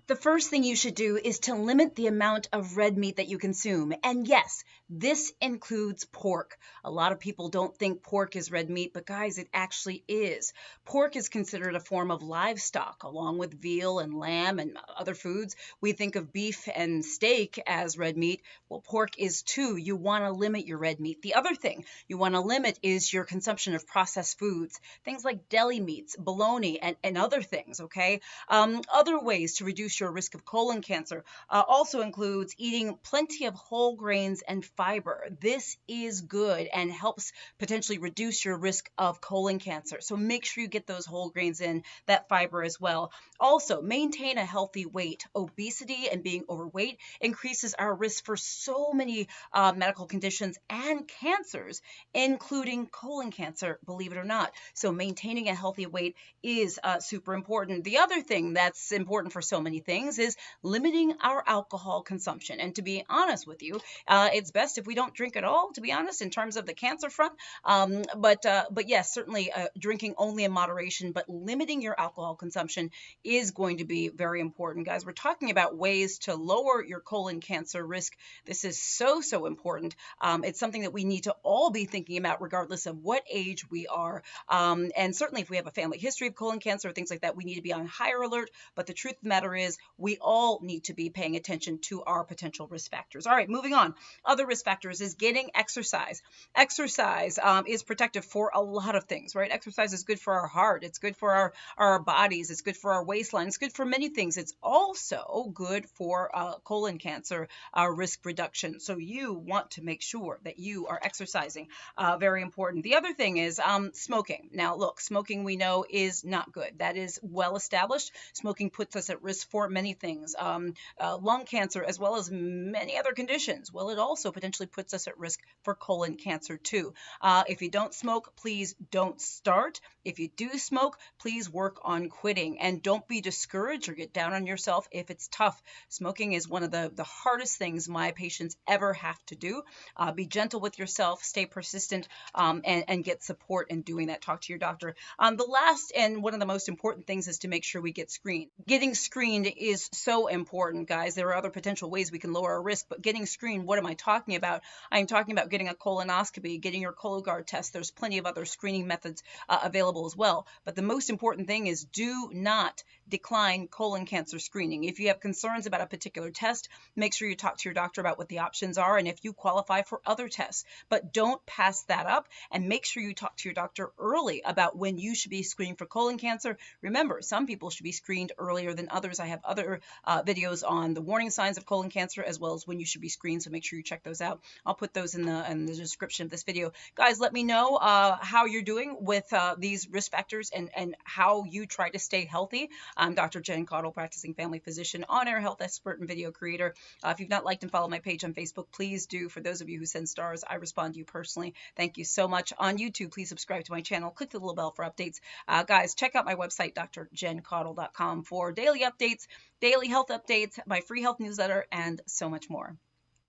The first thing you should do is to limit the amount of red meat that you consume. And yes, this includes pork. A lot of people don't think pork is red meat, but guys, it actually is. Pork is considered a form of livestock, along with veal and lamb and other foods. We think of beef and steak as red meat. Well, pork is too. You want to limit your red meat. The other thing you want to limit is your consumption of processed foods, things like deli meats, bologna, and other things, okay? Other ways to reduce your risk of colon cancer also includes eating plenty of whole grains and fiber. This is good and helps potentially reduce your risk of colon cancer. So make sure you get those whole grains in, that fiber as well. Also, maintain a healthy weight. Obesity and being overweight increases our risk for so many medical conditions and cancers, including colon cancer, believe it or not. So maintaining a healthy weight is super important. The other thing that's important for so many things is limiting our alcohol consumption. And to be honest with you, it's best if we don't drink at all, to be honest, in terms of the cancer front. But yes, certainly drinking only in moderation, but limiting your alcohol consumption is going to be very important, guys. We're talking about ways to lower your colon cancer risk. This is so important. It's something that we need to all be thinking about regardless of what age we are. And certainly if we have a family history of colon cancer or things like that, we need to be on higher alert. But the truth of the matter is we all need to be paying attention to our potential risk factors. All right, moving on. Other risk factors is getting exercise. Exercise is protective for a lot of things, right? Exercise is good for our heart. It's good for our bodies. It's good for our waistline. It's good for many things. It's also good for colon cancer risk reduction. So you want to make sure that you are exercising. Very important. The other thing is smoking. Now, look, smoking we know is not good. That is well established. Smoking puts us at risk for many things, lung cancer as well as many other conditions. Well, it also potentially puts us at risk for colon cancer too. If you don't smoke, please don't start. If you do smoke, please work on quitting, and don't be discouraged or get down on yourself if it's tough. Smoking is one of the hardest things my patients ever have to do. Be gentle with yourself, stay persistent, and get support in doing that. Talk to your doctor. The last and one of the most important things is to make sure we get screened. Getting screened is so important, guys. There are other potential ways we can lower our risk, but getting screened, what am I talking about? I'm talking about getting a colonoscopy, getting your Cologuard test. There's plenty of other screening methods available as well. But the most important thing is do not decline colon cancer screening. If you have concerns about a particular test, make sure you talk to your doctor about what the options are and if you qualify for other tests. But don't pass that up, and make sure you talk to your doctor early about when you should be screened for colon cancer. Remember, some people should be screened earlier than others. I have other videos on the warning signs of colon cancer as well as when you should be screened, so make sure you check those out. I'll put those in the description of this video. Guys, let me know how you're doing with these risk factors and how you try to stay healthy. I'm Dr. Jen Caudle, practicing family physician, on-air health expert, and video creator. If you've not liked and followed my page on Facebook, please do. For those of you who send stars, I respond to you personally. Thank you so much. On YouTube, please subscribe to my channel. Click the little bell for updates. Guys, check out my website, drjencaudle.com, for daily updates, daily health updates, my free health newsletter, and so much more.